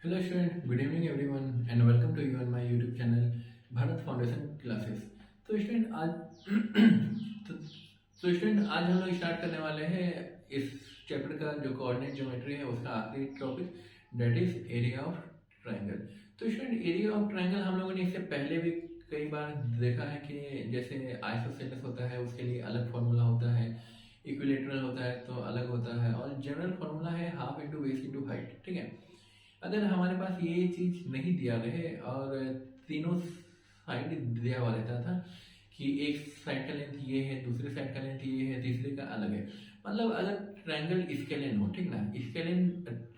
Hello student, good evening everyone and welcome to you on my YouTube channel Bharat foundation classes. तो student आज तो, तो student आज हम लोग स्टार्ट करने वाले हैं इस चैप्टर का जो कोऑर्डिनेट ज्योमेट्री है उसका आखिरी topic that is area of triangle. तो स्टूडेंट एरिया ऑफ ट्रायंगल हम लोगों ने इससे पहले भी कई बार देखा है कि जैसे आइसोसेलेस होता है उसके लिए अलग फॉर्मूला होता है, इक्विलेटरल होता है तो अलग होता है और जनरल फॉर्मूला है half into base into height. ठीक है, अगर हमारे पास ये चीज नहीं दिया रहे और तीनों साइड दिया हुआ रहता था कि एक साइड का लेंथ ये है, दूसरे साइड का लेंथ ये है, तीसरे का अलग है, मतलब अगर ट्रायंगल स्केलेन हो, ठीक ना, स्केलेन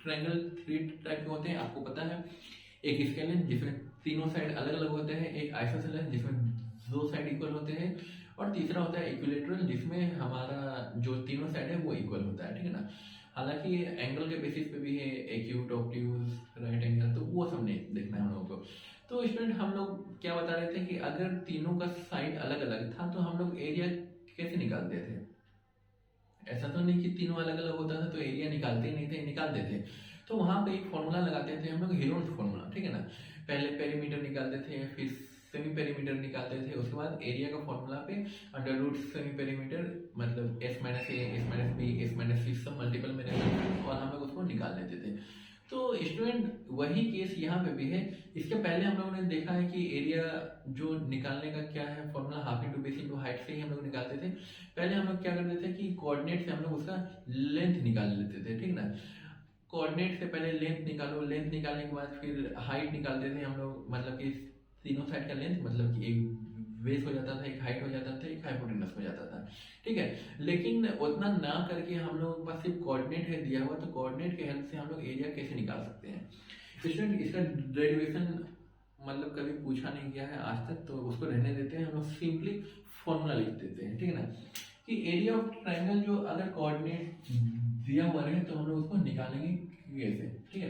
ट्रायंगल 3 टाइप के होते हैं आपको पता है। एक स्केलेन जिसमें तीनों साइड अलग अलग होते हैं, एक आइसोसेलेस जिसमें दो साइड इक्वल होते हैं और तीसरा होता है इक्विलेटरल जिसमें हमारा जो तीनों साइड है वो इक्वल होता है। ठीक है ना, हालांकि एंगल के बेसिस पे भी है, एक्यूट ऑब्ट्यूज राइट एंगल, तो वो सब नहीं देखना है हम लोगों को। तो स्टूडेंट हम लोग क्या बता रहे थे कि अगर तीनों का साइड अलग अलग था तो हम लोग एरिया कैसे निकालते थे। ऐसा तो नहीं कि तीनों अलग अलग होता था तो एरिया निकालते ही नहीं थे, निकालते थे। तो वहां पे एक फॉर्मूला लगाते थे हम लोग, हेरोन्स फॉर्मूला। ठीक है ना, पहले पेरीमीटर निकालते थे, फिर सेमी पेरीमीटर निकालते थे, उसके बाद एरिया का फॉर्मूला पे अंडर रूट सेमी पेरीमीटर मतलब S minus A, S minus B, S minus C सब मल्टीपल में रहता और हम लोग उसको निकाल लेते थे। तो स्टूडेंट वही केस यहाँ पे भी है। इसके पहले हम लोगों ने देखा है कि एरिया जो निकालने का क्या है formula, half into base into height से ही हम लोग निकालते थे। पहले हम लोग क्या करते थे कि कोऑर्डिनेट से हम लोग उसका लेंथ निकाल लेते थे। ठीक ना, कोऑर्डिनेट से पहले लेंथ निकालो, लेंथ निकालने के बाद फिर हाइट निकालते थे हम लोग, मतलब कि तीनों साइड का लेंथ, मतलब कि एक बेस हो जाता था, एक हाइट हो जाता था, एक हाइपोटेनस हो जाता था। ठीक है, लेकिन उतना ना करके हम लोग के पास सिर्फ कोऑर्डिनेट है दिया हुआ, तो कोऑर्डिनेट के हेल्प से हम लोग एरिया कैसे निकाल सकते हैं। स्टूडेंट इसका डेरिवेशन मतलब कभी पूछा नहीं गया है आज तक, तो उसको रहने देते हैं, हम लोग सिंपली फॉर्मूला लिख देते हैं। ठीक है ना, कि एरिया ऑफ ट्रायंगल जो अगर कोऑर्डिनेट दिया हुआ रहे तो हम लोग उसको निकालेंगे कैसे। ठीक है,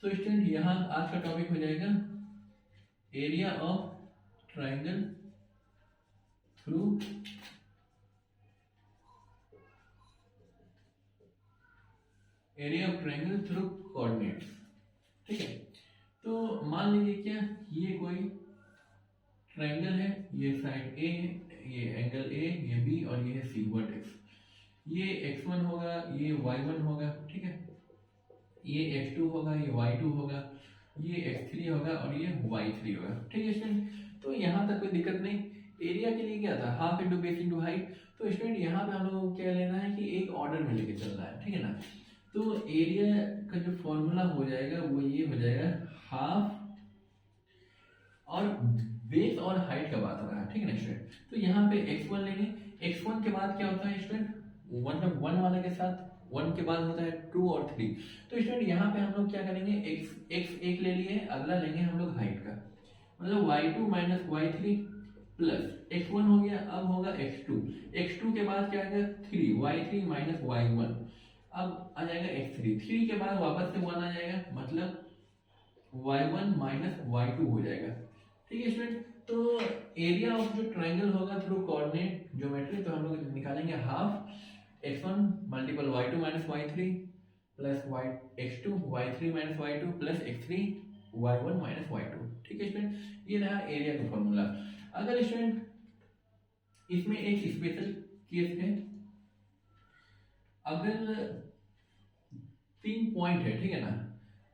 तो स्टूडेंट यहाँ आज का टॉपिक हो जाएगा area of triangle through area of triangle through coordinates. ठीक है, तो मान लीजिए क्या ये कोई ट्रायंगल है, ये साइड ए, ये एंगल ए, ये बी और ये है सी वर्टेक्स। ये x1 होगा, ये y1 होगा। ठीक है, ये x2 होगा, ये y2 होगा, ये x3 होगा और ये y3 होगा। ठीक है स्टूडेंट, तो यहाँ तक कोई दिक्कत नहीं। एरिया के लिए क्या था, half into base into height. तो स्टूडेंट यहाँ पे हम लोग को क्या लेना है कि एक ऑर्डर में लेके चलना है। ठीक है ना, तो एरिया का जो फॉर्मूला हो जाएगा वो ये हो जाएगा हाफ, और बेस और हाइट का बात हो रहा है। ठीक है ना स्टूडेंट, तो यहाँ पे x1 लेंगे। x1 के बाद क्या होता है स्टूडेंट, मतलब 1 वाले के साथ 1 के बाद होता है 2 और 3। तो स्टूडेंट यहाँ पे हम लोग क्या करेंगे, x एक ले लिए, अगला लेंगे हम लोग हाइट का, मतलब y2 minus y3 plus x1 हो गया, अब होगा x2। x2 के बाद क्या आएगा 3, y3 माइनस y1, अब आ जाएगा x3। 3 के बाद वापस से 1 आ जाएगा, मतलब y1 माइनस y2 हो जाएगा। ठीक है स्टूडेंट, तो एरिया ऑफ जो ट्रायंगल होगा थ्रू कोऑर्डिनेट ज्योमेट्री, तो हम लोग निकालेंगे half x1 multiple y2 minus y3 plus x2 y3 minus y2 plus x3 y1 minus y2। ठीक है स्टूडेंट, ये रहा एरिया का फॉर्मूला। अगर स्टूडेंट इसमें एक स्पेशल केस है, अगर 3 पॉइंट है, ठीक है ना,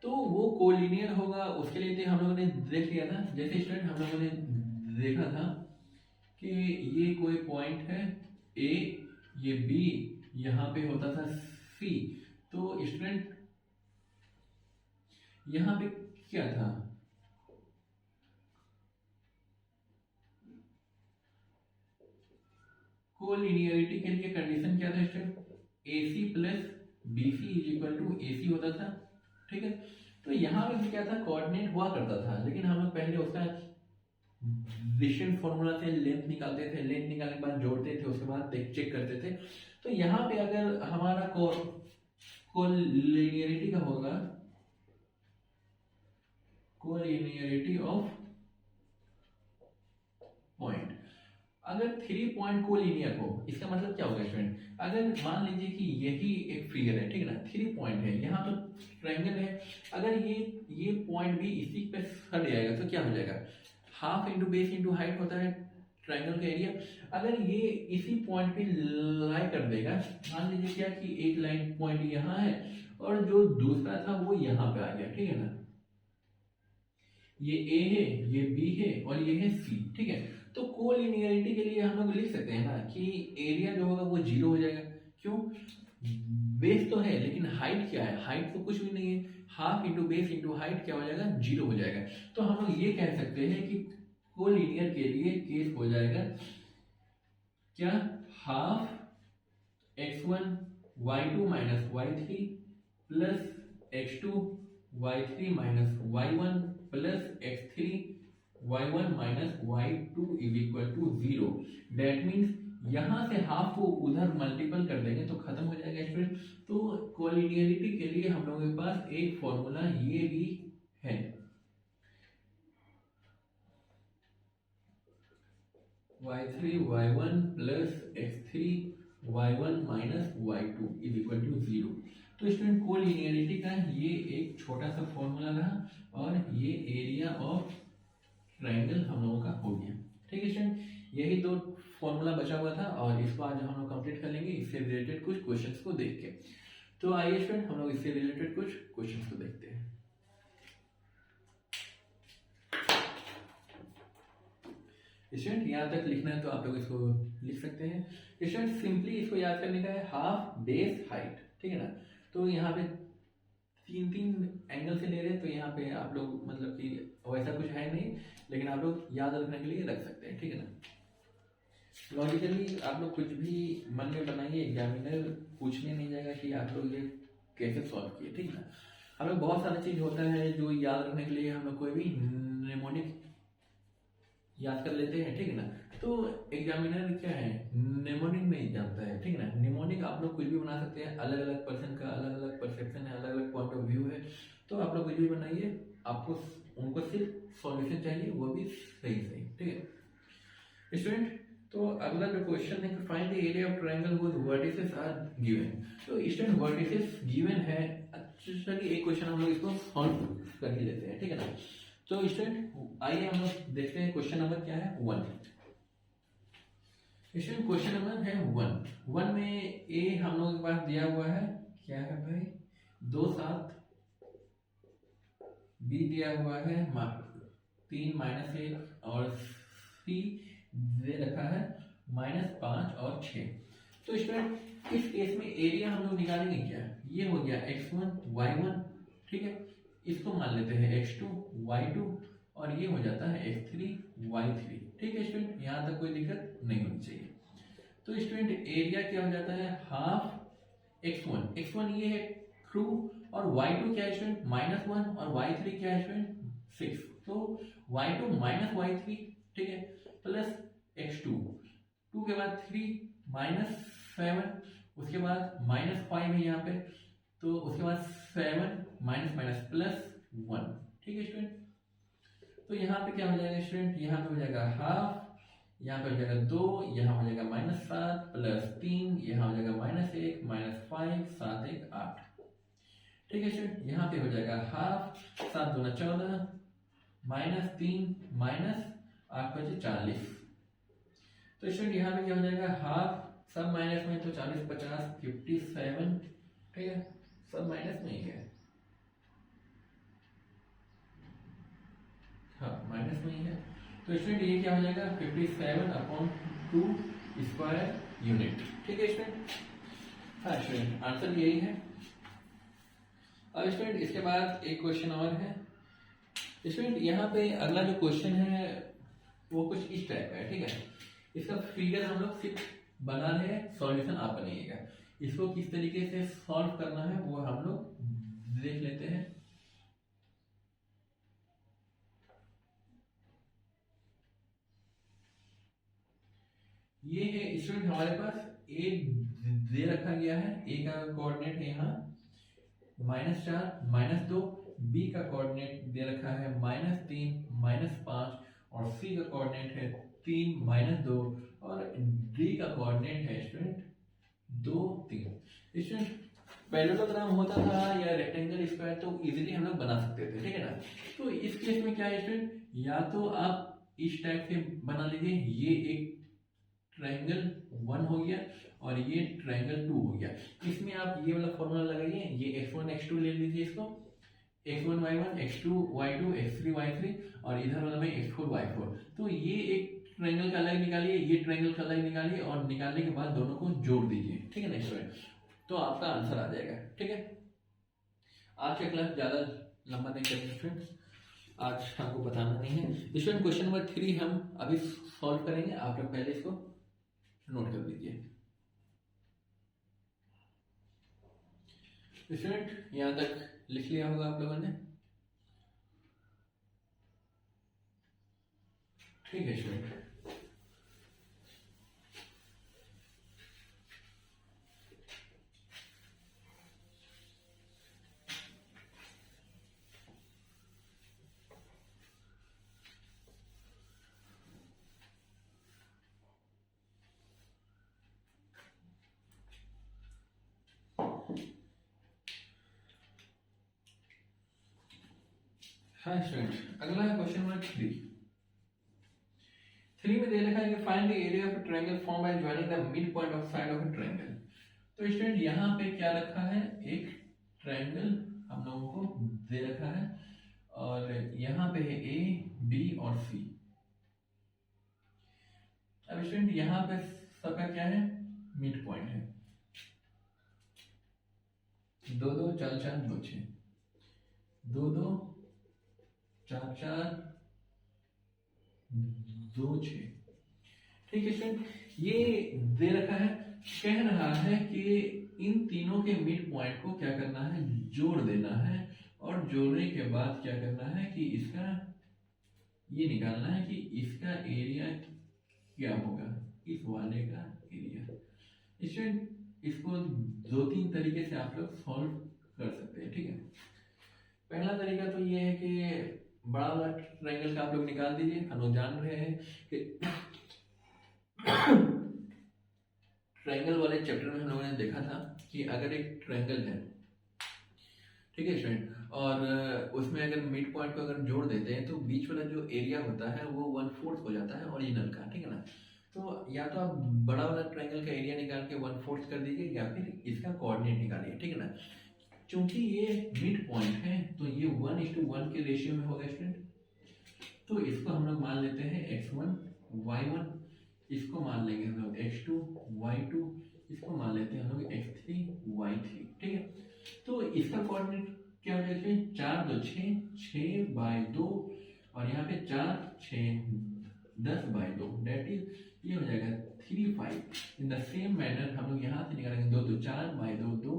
तो वो कोलिनियर होगा। उसके लिए तो हम लोगों ने देख लिया था, जैसे स्टूडेंट हम लोगों ने देखा था कि ये कोई पॉइंट है ए, ये बी, यहाँ पे होता था सी। तो स्टूडेंट यहाँ पे क्या था, कोलिनियरिटी के लिए कंडीशन क्या था student, A C plus B C is equal to A C होता था। ठीक है, तो यहाँ पे क्या था, कोऑर्डिनेट हुआ करता था, लेकिन हम लोग पहले उसका डिस्टेंस फॉर्मूला से लेंथ निकालते थे, लेंथ निकालने के बाद जोड़ते थे, उसके बाद चेक करते थे। तो यहाँ पे अगर हमारा कोलिनियरिटी का होगा, कोलिनियरिटी ऑफ पॉइंट, अगर 3 पॉइंट कोलिनियर हो, इसका मतलब क्या होगा स्टूडेंट, अगर मान लीजिए कि यही एक फिगर है, ठीक है ना, 3 पॉइंट है, यहाँ तो ट्रायंगल है, अगर ये पॉइंट भी इसी पे सट जाएगा तो क्या हो जाएगा, half into base into height होता है ट्रायंगल का एरिया। अगर ये इसी पॉइंट पे लाई कर देगा, मान लीजिए क्या कि एक लाइन पॉइंट यहाँ है और जो दूसरा था वो यहाँ पे आ गया, ठीक है ना, ये ए है, ये बी है और ये है सी, ठीक है। तो कोलिनियरिटी के लिए हम लोग लिख सकते हैं ना कि एरिया जो होगा वो 0 हो जाएगा। क्यों, बेस तो है लेकिन हाइट क्या है, हाइट तो कुछ भी नहीं है, half into base into height क्या हो जाएगा, 0 हो जाएगा। तो हम लोग ये कह सकते हैं कि कोलिनियर के लिए केस हो जाएगा क्या, half x1 y2 minus y3 plus x2 y3 minus y1 plus x3 y1 minus y2 is equal to 0। That means यहां से हाफ को उधर मल्टीपल कर देंगे तो खत्म हो जाएगा स्टूडेंट। तो कोलिनियरिटी के लिए हम लोगों के पास एक फॉर्मूला ये भी है, y3 y1 plus x3 y1 minus y2 is equal to 0। तो स्टूडेंट कोलिनियरिटी का ये एक छोटा सा फॉर्मूला रहा और ये एरिया ऑफ ट्रायंगल हम लोगों का हो गया। ठीक है स्टूडेंट, यही दो फॉर्मूला बचा हुआ था और इसको आज हम लोग कंप्लीट कर लेंगे इससे रिलेटेड कुछ क्वेश्चंस को देख के। तो आइए स्टूडेंट हम लोग इससे रिलेटेड कुछ क्वेश्चंस को देखते हैं। स्टूडेंट यहाँ तक लिखना है तो आप लोग इसको लिख सकते हैं। स्टूडेंट सिंपली इसको याद करने का है, हाफ बेस हाइट, ठीक है ना। तो यहाँ पे तीन एंगल से ले रहे हैं तो यहाँ पे आप लोग मतलब कि वैसा कुछ है नहीं, लेकिन आप लोग याद रखने के लिए रख सकते हैं, ठीक है ना। लॉजिकली आप लोग कुछ भी मन में बनाइए, एग्जामिनर पूछने नहीं जाएगा कि आप लोग ये कैसे सॉल्व किए, ठीक है ना। हम लोग बहुत सारा चीज होता है जो याद रखने के लिए हम लोग कोई भी निमोनिक याद कर लेते हैं, ठीक है ना। तो एग्जामिनर क्या है, निमोनिक में जानता है, ठीक है ना। निमोनिक आप लोग कुछ भी बना सकते हैं, अलग अलग पर्सन का अलग अलग परसेप्शन है, अलग अलग पॉइंट ऑफ व्यू है, तो आप लोग कुछ भी बनाइए, आपको उनको सिर्फ सॉल्यूशन चाहिए, वो भी सही सही, ठीक है स्टूडेंट। तो अगला जो क्वेश्चन है, find the area of triangle which vertices are given. तो स्टूडेंट वर्टिसेस गिवन है, अच्छा एक क्वेश्चन हम लोग इसको सॉल्व कर ही लेते हैं, ठीक है ना। तो स्टूडेंट आइए हम लोग देखते हैं क्वेश्चन नंबर क्या है, 1। स्टूडेंट क्वेश्चन नंबर है 1 में ए हम लोगों के पास दिया हुआ है, क्या है भाई, 2 7, बी दिया हुआ है 3 माइनस 1 और सी दे रखा है -5 और 6। तो स्टूडेंट इस केस में एरिया हम लोग निकालेंगे क्या, ये हो गया x1 y1, ठीक है, इसको मान लेते हैं x2 y2 और ये हो जाता है x3 y3, ठीक है स्टूडेंट, यहाँ तक कोई दिक्कत नहीं होनी चाहिए। तो स्टूडेंट एरिया क्या हो जाता है, हाफ x1 ये है ट्रू और y2 क्या है स्टूडेंट -1 और y3 क्या है स्टूडेंट 6। तो y2 माइनस y3, ठीक है, प्लस x2, 2 के बाद 3 -7, उसके बाद -5 है यहाँ पे, तो उसके बाद 7 माइनस प्लस 1, ठीक है स्टूडेंट। तो यहाँ पे क्या हो जाएगा स्टूडेंट, यहाँ पे हो जाएगा हाफ, यहाँ पे हो जाएगा 2, यहाँ हो जाएगा -7 प्लस 3, यहाँ हो जाएगा -1 -5 7 1 8, ठीक है स्टूडेंट। यहाँ पे हो जाएगा हाफ, 7 दूना 14 -3 -8 बचे 40। तो स्टूडेंट यहाँ पे क्या हो जाएगा, हाफ सब माइनस में तो 40 50 57, ठीक है, सब माइनस में ही है, हाँ माइनस में ही है। तो स्टूडेंट ये क्या हो जाएगा 57/2 स्क्वायर यूनिट, ठीक है स्टूडेंट। हाँ स्टूडेंट आंसर यही है। अब स्टूडेंट इसके बाद एक क्वेश्चन और है स्टूडेंट, यहाँ पे अगला जो क्वेश्चन है वो कुछ इस टाइप का है, ठीक है। इसका फिगर हम लोग सिर्फ बना रहे हैं, सॉल्यूशन आप बनाइएगा। इसको किस तरीके से सॉल्व करना है वो हम लोग देख लेते हैं। ये है स्टूडेंट हमारे पास ए दे रखा गया है, ए का कोऑर्डिनेट है यहाँ -4 -2, बी का कोऑर्डिनेट दे रखा है -3 -5 और सी का कोऑर्डिनेट है 3 -2 और डी का कोऑर्डिनेट है स्टूडेंट 2 3। स्टूडेंट पैरेललोग्राम होता था या रेक्टेंगल स्क्वायर तो इजीली हम लोग बना सकते थे, ठीक है ना। तो इस केस में क्या है स्टूडेंट, या तो आप इस टाइप से बना लीजिए, ये एक ट्रायंगल 1 हो गया और ये ट्रायंगल 2 हो गया। इसमें आप ये वाला फॉर्मूला लगाइए, ये x1 x2 ले लीजिए, इसको x1 y1 x2 y2 x3 y3 और इधर वाला में x4 y4। तो ये एक ट्रायंगल का अलग निकालिए, ये ट्रायंगल का अलग निकालिए और निकालने के बाद दोनों को जोड़ दीजिए, ठीक है ना स्टूडेंट, तो आपका आंसर आ जाएगा, ठीक है। आज का क्लास ज़्यादा लंबा नहीं करेंगे स्टूडेंट, आज आपको बताना नहीं है स्टूडेंट। क्वेश्चन नंबर 3 हम अभी सॉल्व करेंगे, आप लोग पहले इसको नोट कर लीजिए स्टूडेंट। यहाँ तक लिख लिया होगा आप लोगों ने, ठीक है स्टूडेंट। हाँ स्टूडेंट, अगला है क्वेश्चन नंबर 3 में दे रखा है कि find the area of a triangle form by joining the mid point of side of a triangle. तो स्टूडेंट यहाँ पे क्या रखा है, एक ट्रायंगल हम लोगों को दे रखा है और यहाँ पे है ए बी और सी। अब स्टूडेंट यहाँ पे सबका क्या है, मिड पॉइंट है, 2 2 4 4 2 6, 2 2 4 4 2 6, ठीक है स्टूडेंट। ये दे रखा है, कह रहा है कि इन तीनों के मिड पॉइंट को क्या करना है, जोड़ देना है और जोड़ने के बाद क्या करना है कि इसका ये निकालना है कि इसका एरिया क्या होगा, इस वाले का एरिया। स्टूडेंट इसको 2-3 तरीके से आप लोग सॉल्व कर सकते हैं, ठीक है। पहला तरीका तो ये है कि बड़ा वाला ट्रायंगल का आप लोग निकाल दीजिए। हम लोग जान रहे हैं कि ट्रायंगल वाले चैप्टर में हम लोगों ने देखा था कि अगर एक ट्रायंगल है, ठीक है स्टूडेंट, और उसमें अगर मिड पॉइंट को अगर जोड़ देते हैं तो बीच वाला जो एरिया होता है वो 1/4 हो जाता है ओरिजिनल का, ठीक है ना। तो या तो आप बड़ा वाला ट्रायंगल का एरिया निकाल के 1/4 कर दीजिए या फिर इसका कोऑर्डिनेट निकालिए, ठीक है ना। क्योंकि ये मिड पॉइंट है तो ये 1:1 के रेशियो में होगा स्टूडेंट। तो इसको हम लोग मान लेते हैं x1 y1, इसको मान लेंगे हम लोग x2 y2, इसको मान लेते हैं हम लोग x3 y3, ठीक है। तो इसका कोऑर्डिनेट क्या हो जाएगा, 4 2 6 6/2 और यहाँ पे 4 6 10/2, डेट इज ये हो जाएगा 3 5। इन द सेम मैनर हम लोग यहाँ से निकालेंगे 2 2 4/2 2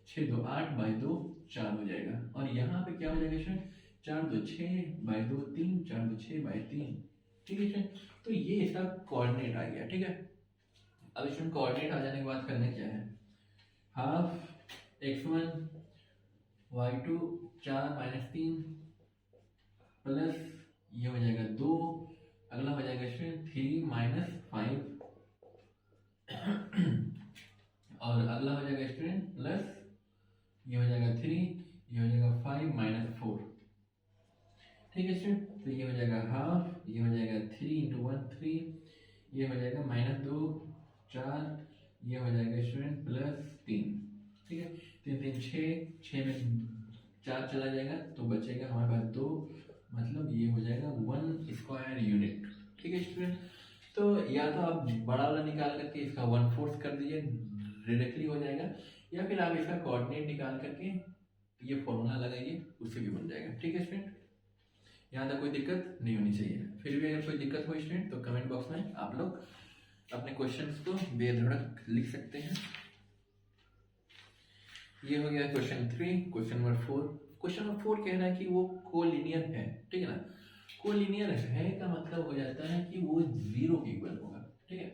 6 2 8/2 4 हो जाएगा और यहाँ पे क्या हो जाएगा स्टूडेंट, 4 2 6/2 3 4 2 6/3, ठीक है स्टूडेंट। तो ये इसका कोऑर्डिनेट आ गया, ठीक है। अब स्टूडेंट कोऑर्डिनेट आ जाने के बाद करना क्या है, हाफ x1 y2 4 - 3 प्लस ये हो जाएगा 2, अगला हो जाएगा स्टूडेंट 3 - 5 और अगला हो जाएगा स्टूडेंट प्लस ये हो जाएगा 3, ये हो जाएगा 5 - 4, ठीक है स्टूडेंट। तो ये हो जाएगा हाफ, ये हो जाएगा 3 × 1 3, ये हो जाएगा -2 4, ये हो जाएगा स्टूडेंट प्लस 3, ठीक है। 3 3 6 6 में 4 चला जाएगा तो बचेगा हमारे पास 2, मतलब ये हो जाएगा 1 स्क्वायर यूनिट, ठीक है स्टूडेंट। तो या तो आप बड़ा वाला निकाल करके इसका 1/4 कर दीजिए, डायरेक्टली हो जाएगा, या फिर आप इसका कोऑर्डिनेट निकाल करके ये फॉर्मूला लगाइए, उससे भी बन जाएगा, ठीक है स्टूडेंट। यहाँ तक कोई दिक्कत नहीं होनी चाहिए। फिर भी अगर कोई दिक्कत हो स्टूडेंट तो कमेंट बॉक्स में आप लोग अपने क्वेश्चंस को बेधड़क लिख सकते हैं। ये हो गया question 3। Question number 4, question number 4 कह रहा है कि वो कोलिनियर है, ठीक है ना। कोलिनियर है का मतलब हो जाता है कि वो 0 के इक्वल होगा, ठीक है।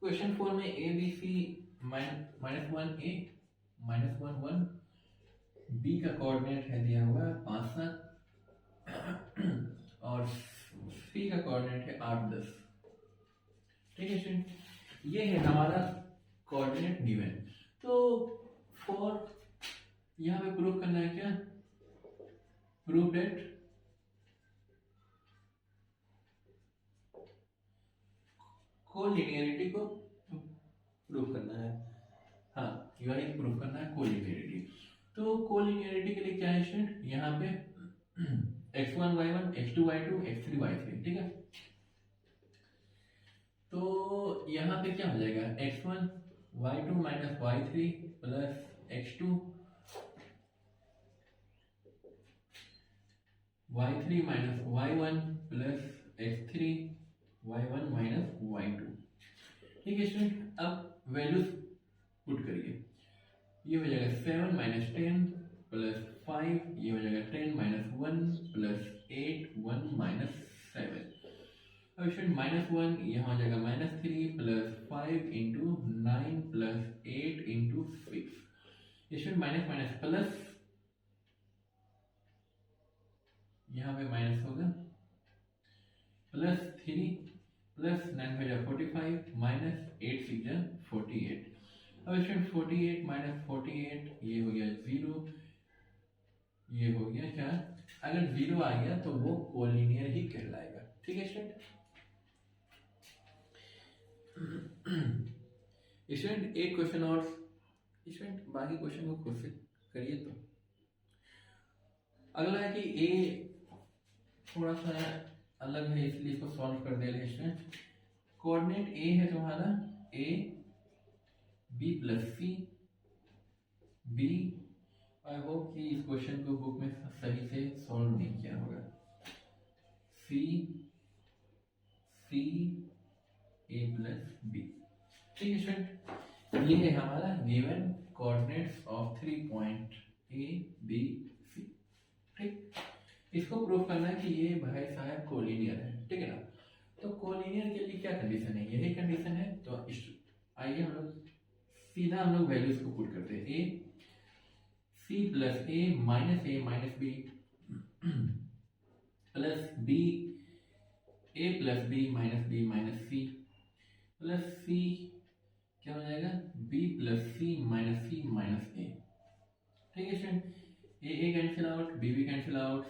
क्वेश्चन 4 में A B C -1 a -1 1, B का कोऑर्डिनेट है दिया हुआ 5 7 और सी का कोऑर्डिनेट है 8 10, ठीक है स्टूडेंट। ये है हमारा कोऑर्डिनेट गिवन। तो फॉर यहाँ पे प्रूफ करना है क्या, प्रूफ डेट कोलिनियरिटी को प्रूफ करना है। हाँ, यही प्रूफ करना है कोलिनियरिटी। तो कोलिनियरिटी के लिए क्या है स्टूडेंट, यहाँ पे x1 y1 x2 y2 x3 y3, ठीक है। तो यहाँ पे क्या हो जाएगा, x1 y2 minus y3 plus x2 y3 minus y1 plus x3 y1 minus y2, ठीक है स्टूडेंट। अब वैल्यूज पुट करिए, ये हो जाएगा 7 माइनस 10 प्लस 5, ये हो जाएगा 10 माइनस 1 प्लस 8 1 माइनस 7। अब स्टूडेंट माइनस 1 यहाँ हो जाएगा minus 3 plus 5 into 9 plus 8 into 6। Student minus minus plus, यहाँ पे माइनस होगा प्लस 3 प्लस 9 हो जाएगा 45 माइनस 8 6 जा 48। अब स्टूडेंट 48 माइनस 48 ये हो गया 0, ये हो गया क्या, अगर 0 आ गया तो वो कोलिनियर ही कहलाएगा, ठीक है स्टूडेंट। स्टूडेंट एक क्वेश्चन और, स्टूडेंट बाकी क्वेश्चन को खुद से करिए। तो अगला है कि ए थोड़ा सा अलग है इसलिए इसको सॉल्व कर दे रहे हैं। कोऑर्डिनेट ए है तुम्हारा A B plus C B. I hope कि इस क्वेश्चन को बुक में सही से सॉल्व नहीं किया होगा। सी सी ए प्लस बी, ठीक है स्टूडेंट। ये है हमारा given coordinates of 3 point A B C, ठीक। इसको प्रूव करना है कि ये भाई साहब कोलिनियर है, ठीक है ना। तो कोलिनियर के लिए क्या कंडीशन है, यही कंडीशन है। तो आइए हम लोग सीधा हम लोग वैल्यूज को पुट करते हैं। A C plus A minus B plus B A plus B minus C plus C क्या हो जाएगा B plus C minus A, ठीक है student. A cancel out, B cancel out,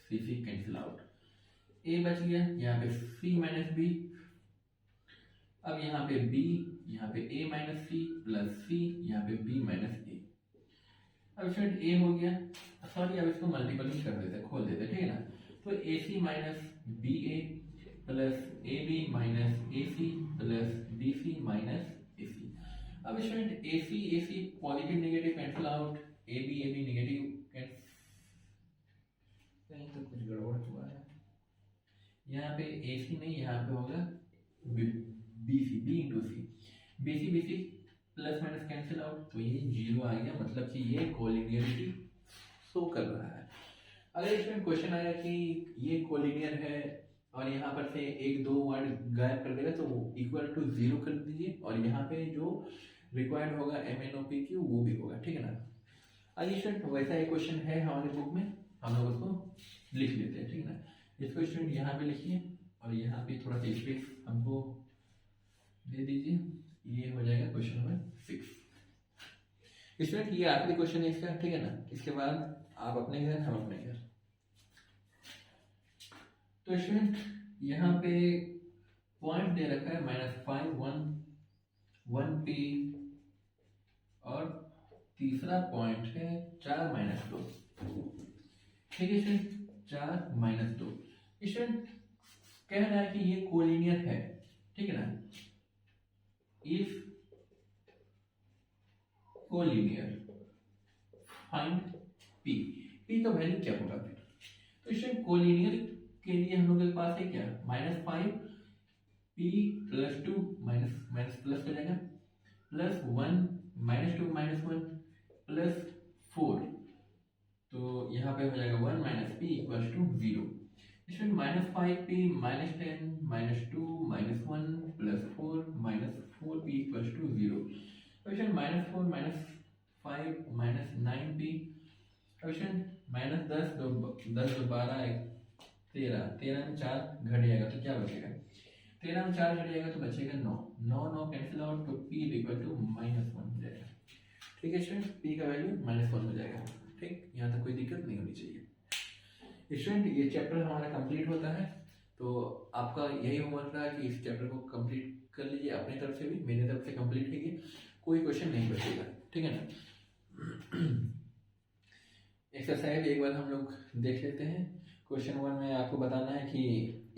C cancel out, A बच गया, यहाँ पे सी minus B. अब यहाँ पे बी, यहाँ पे ए माइनस सी प्लस सी, यहाँ पे बी माइनस ए। अब स्टूडेंट ए हो गया, सॉरी अब इसको मल्टीपल ही कर देते, खोल देते, ठीक है ना। तो A C minus B A plus A B minus A C plus B C minus A C. अब student A C positive negative cancel out, A B negative cancel, कहीं तो कुछ गड़बड़ हुआ है। यहाँ पे ए सी नहीं, यहाँ पे होगा B C, B into C, B C plus minus cancel out, तो ये 0 आ गया, मतलब कि ये कोलिनियरिटी शो कर रहा है। अगर इसमें क्वेश्चन आया कि ये कोलिनियर है और यहाँ पर से एक दो वर्ड गायब कर देगा तो इक्वल टू 0 कर दीजिए, और यहाँ पे जो रिक्वायर्ड होगा MNOPQ वो भी होगा, ठीक है ना। आइए स्टूडेंट वैसा एक क्वेश्चन है हमारे बुक में, हम लोग उसको लिख लेते हैं, ठीक है ना। इसको स्टूडेंट यहाँ पे लिखिए और यहाँ पे थोड़ा सा स्पेस हमको दे दीजिए। ये हो जाएगा क्वेश्चन नंबर 6। स्टूडेंट ये आखिरी क्वेश्चन है इसका, ठीक है ना। इसके बाद आप अपने घर, हम अपने घर। तो स्टूडेंट यहाँ पे पॉइंट दे रखा है -5 1 पी, और तीसरा पॉइंट है 4 -2, ठीक है स्टूडेंट, 4 -2। स्टूडेंट कह रहा है कि ये कोलिनियर है, ठीक है ना। इफ कोलिनियर फाइंड पी का वैल्यू क्या होगा फिर। तो स्टूडेंट कोलिनियर के लिए हम लोग के पास है क्या, -5 पी प्लस 2 माइनस प्लस हो जाएगा प्लस 1 -2 -1 प्लस 4, तो यहाँ पे हो जाएगा 1 - p इक्वल टू 0। इसमें -5p -10 -2 -1 plus 4 -4p equal to 0। Question -4 -5 -9p, question -10 10 12 13 में 4 घट जाएगा तो क्या बचेगा, 13 में 4 घट जाएगा तो बचेगा 9 9 कैंसिल आउट, तो p इक्वल टू -1 हो जाएगा, ठीक है स्टूडेंट, पी का वैल्यू -1 हो जाएगा। ठीक, यहाँ तक कोई दिक्कत नहीं होनी चाहिए स्टूडेंट। ये चैप्टर हमारा कंप्लीट होता है, तो आपका यही होमवर्क रहा कि इस चैप्टर को कंप्लीट कर लीजिए अपनी तरफ से भी, मेरी तरफ से कंप्लीट कीजिए, कोई क्वेश्चन नहीं बचेगा, ठीक है ना। एक्सरसाइज एक बार हम लोग देख लेते हैं। क्वेश्चन 1 में आपको बताना है कि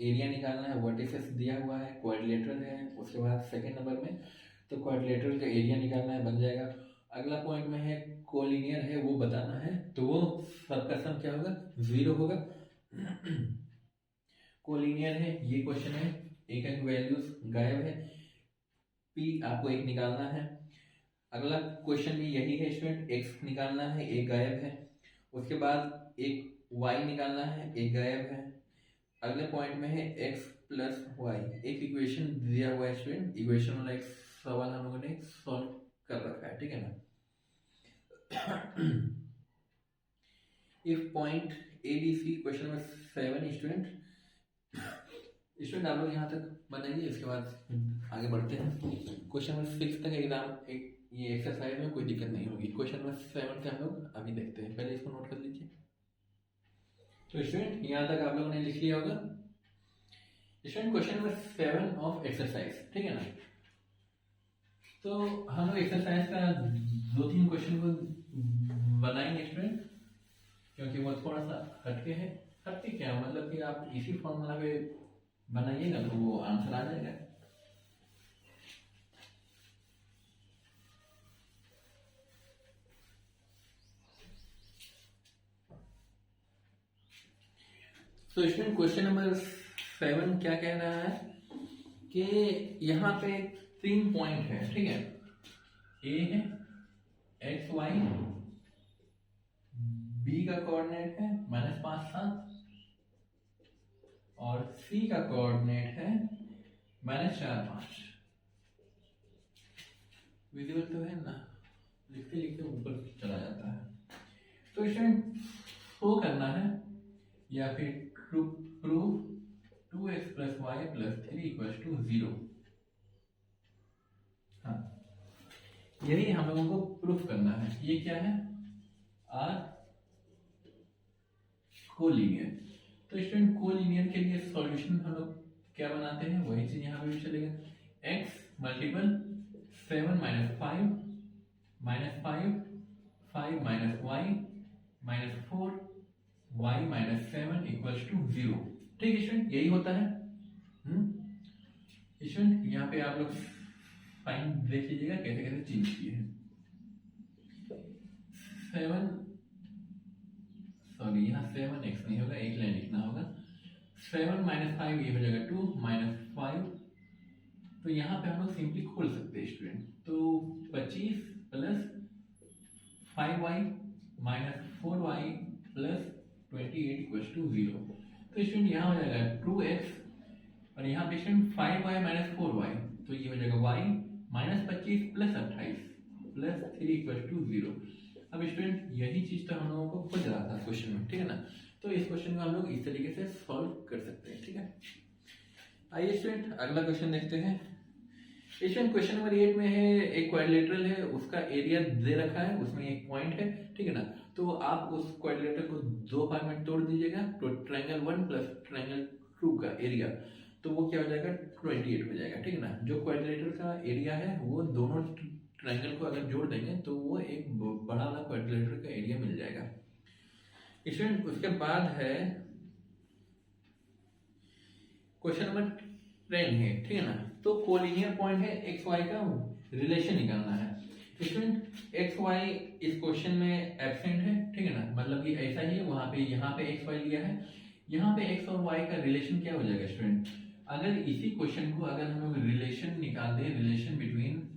एरिया निकालना है, वर्टिसेस दिया हुआ है, क्वाड्रिलेटरल है। उसके बाद सेकंड नंबर में तो क्वाड्रिलेटरल का एरिया निकालना है, बन जाएगा। अगला पॉइंट में है कोलिनियर है, वो बताना है, तो वो सबका सम क्या होगा, 0 होगा। कोलिनियर है, ये क्वेश्चन है, एक वैल्यूज गायब है, पी आपको एक निकालना है। अगला क्वेश्चन भी यही है स्टूडेंट, एक्स निकालना है, एक गायब है। उसके बाद एक y निकालना है, एक गायब है। अगले पॉइंट में है x प्लस वाई, एक इक्वेशन दिया हुआ है स्टूडेंट, इक्वेशन वाला एक सवाल हम लोगों ने सॉल्व कर रखा है, ठीक है ना। If point ABC, question number 7 student आप लोग यहाँ तक बनाइए, इसके बाद आगे बढ़ते हैं। क्वेश्चन नंबर 6 तक एग्जाम ये एक्सरसाइज में कोई दिक्कत नहीं होगी। क्वेश्चन नंबर 7 का हम लोग अभी देखते हैं, पहले इसको नोट कर लीजिए। तो स्टूडेंट यहाँ तक आप लोगों ने लिख लिया होगा student, question number 7 of exercise, ठीक है ना। तो हम लोग एक्सरसाइज का 2-3 क्वेश्चन को बनाएंगे स्टूडेंट, क्योंकि वो थोड़ा सा हटके है। हटके क्या मतलब कि आप इसी फॉर्मूला पे बनाइएगा तो वो आंसर आ जाएगा। तो स्टूडेंट क्वेश्चन नंबर 7 क्या कह रहा है कि यहाँ पे 3 पॉइंट है, ठीक है। ए है एक्स वाई, बी का कोऑर्डिनेट है -5 7, और सी का कोऑर्डिनेट है -4 5। विजिबल तो है ना, लिखते लिखते ऊपर चला जाता है। तो स्टूडेंट शो करना है या फिर प्रूव 2x + y + 3 = 0। हाँ, यही हम लोगों को प्रूफ करना है। ये क्या है, आर कोलिनियर। तो स्टूडेंट कोलिनियर के लिए सॉल्यूशन हम लोग क्या बनाते हैं, वही चीज यहाँ पे भी चलेगा। x multiple 7 - 5 - 5 5 - y -4 y -7 = 0। ठीक है स्टूडेंट, यही होता है। स्टूडेंट यहाँ पे आप लोग साइन देख लीजिएगा कैसे कैसे चेंज किए हैं। 7 सॉरी यहाँ 7x नहीं होगा, एक लाइन लिखना होगा। 7 - 5 ये हो जाएगा 2 - 5। तो यहाँ पे हम लोग सिंपली खोल सकते हैं स्टूडेंट। तो 25 + 5y - 4y + 28 = 0। तो स्टूडेंट यहाँ हो जाएगा 2x, और यहाँ पे स्टूडेंट 5y - 4y, तो ये हो जाएगा y -25 + 28 + 3 = 0। अब स्टूडेंट यही चीज तो हम लोगों को खोज रहा था क्वेश्चन में, ठीक है ना। तो इस क्वेश्चन को हम लोग इस तरीके से सॉल्व कर सकते हैं, ठीक है। आइए स्टूडेंट अगला क्वेश्चन देखते हैं। स्टूडेंट क्वेश्चन नंबर 8 में है, एक क्वाड्रिलेटरल है, उसका एरिया दे रखा है, उसमें एक पॉइंट है, ठीक है ना। तो आप उस क्वाड्रिलेटरल को 2 पार्ट में तोड़ दीजिएगा, तो ट्रायंगल 1 + ट्रायंगल 2 का एरिया, तो वो क्या हो जाएगा, 28 हो जाएगा, ठीक है ना। जो क्वाड्रिलेटरल का एरिया है वो दोनों ट्रायंगल को अगर जोड़ देंगे तो वो एक बड़ा वाला क्वाड्रिलेटरल का एरिया मिल जाएगा स्टूडेंट। उसके बाद है क्वेश्चन नंबर 10 है, ठीक है ना। तो कोलिनियर पॉइंट है, एक्स वाई का रिलेशन निकालना है। स्टूडेंट एक्स वाई इस क्वेश्चन में एब्सेंट है, ठीक है ना, मतलब कि ऐसा ही है, वहां पे यहाँ पे एक्स वाई लिया है, यहाँ पे एक्स और वाई का रिलेशन क्या हो जाएगा स्टूडेंट। अगर इसी क्वेश्चन को अगर हम लोग रिलेशन निकाल दें, relation between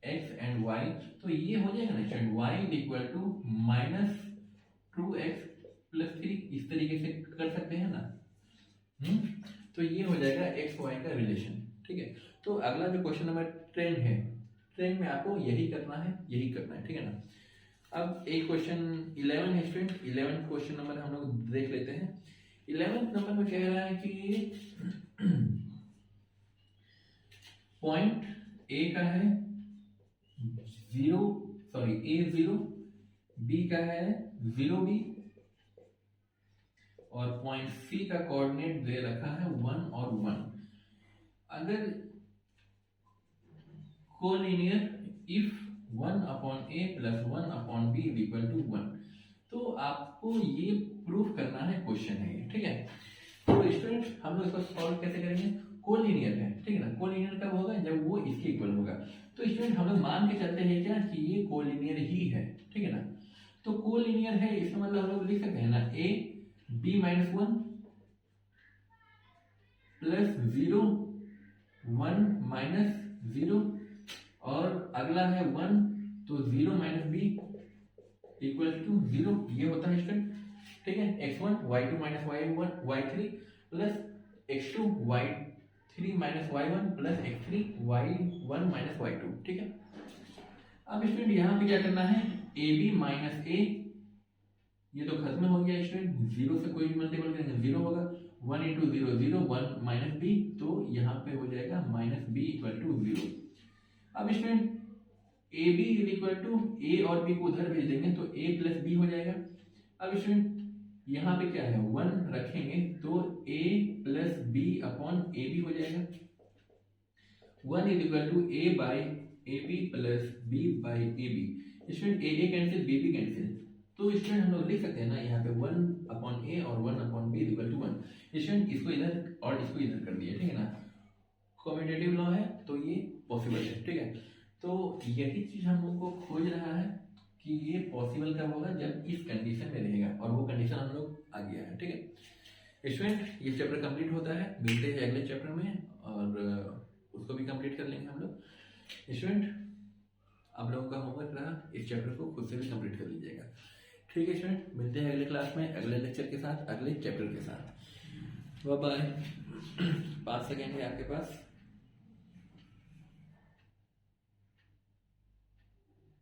x and y, तो ये हो जाएगा ना स्टूडेंट y = -2x + 3, इस तरीके से कर सकते हैं ना। तो ये हो जाएगा x y का रिलेशन, ठीक है। तो अगला जो क्वेश्चन नंबर 10 है, 10 में आपको यही करना है, यही करना है, ठीक है ना। अब एक क्वेश्चन 11 है स्टूडेंट, 11 क्वेश्चन नंबर हम लोग देख लेते हैं। 11 नंबर में कह रहा है कि पॉइंट ए का है 0 सॉरी ए 0, बी का है 0b, और पॉइंट सी का कोऑर्डिनेट दे रखा है 1 और 1। अगर कोलिनियर इफ 1/a + 1/b = 1, तो आपको ये प्रूफ करना है, क्वेश्चन है ये, ठीक है। तो स्टूडेंट हम लोग इसको सॉल्व कैसे करेंगे, कोलिनियर है, ठीक है ना। कोलिनियर कब होगा, जब वो इसके इक्वल होगा। तो स्टूडेंट हम लोग मान के चलते हैं क्या कि ये कोलिनियर ही है, ठीक है ना। तो कोलिनियर है इसका मतलब हम लोग लिख सकते हैं ना a b - 1 + 0 1 - 0, और अगला है 1, तो 0 - b = 0, ये होता है स्टूडेंट, ठीक है। x1 y2 - y1 y3 plus x2 y3 - y1 plus x3 y1 - y2, ठीक है। अब स्टूडेंट यहाँ पे क्या करना है, ab - a, ये तो खत्म हो गया स्टूडेंट, 0 से कोई भी मल्टीपल करेंगे 0 होगा, 1 × 0 0 1 - b, तो यहाँ पे हो जाएगा -b = 0। अब स्टूडेंट ab = a और b को उधर भेज देंगे तो a + b हो जाएगा। अब स्टूडेंट यहाँ पे क्या है, 1 रखेंगे तो a + b/ab हो जाएगा। 1 = a/ab + b/ab। Student a cancel, b cancel, तो स्टूडेंट हम लोग लिख सकते हैं ना यहाँ पे 1/a और 1/b = 1। स्टूडेंट इसको इधर और इसको इधर कर दिया, ठीक है ना। कम्यूटेटिव लॉ है तो ये पॉसिबल है, ठीक है। तो यही चीज हम लोग को खोज रहा है कि ये पॉसिबल कब होगा, जब इस कंडीशन में रहेगा, और वो कंडीशन हम लोग आ गया है, ठीक है। स्टूडेंट ये चैप्टर कंप्लीट होता है, मिलते हैं अगले चैप्टर में, और उसको भी कंप्लीट कर लेंगे हम लोग। स्टूडेंट आप लोगों का होमवर्क रहा, इस चैप्टर को खुद से भी कंप्लीट कर लीजिएगा, ठीक है स्टूडेंट। मिलते हैं अगले क्लास में, अगले लेक्चर के साथ, अगले चैप्टर के साथ। Bye bye. 5 सेकेंड है आपके पास।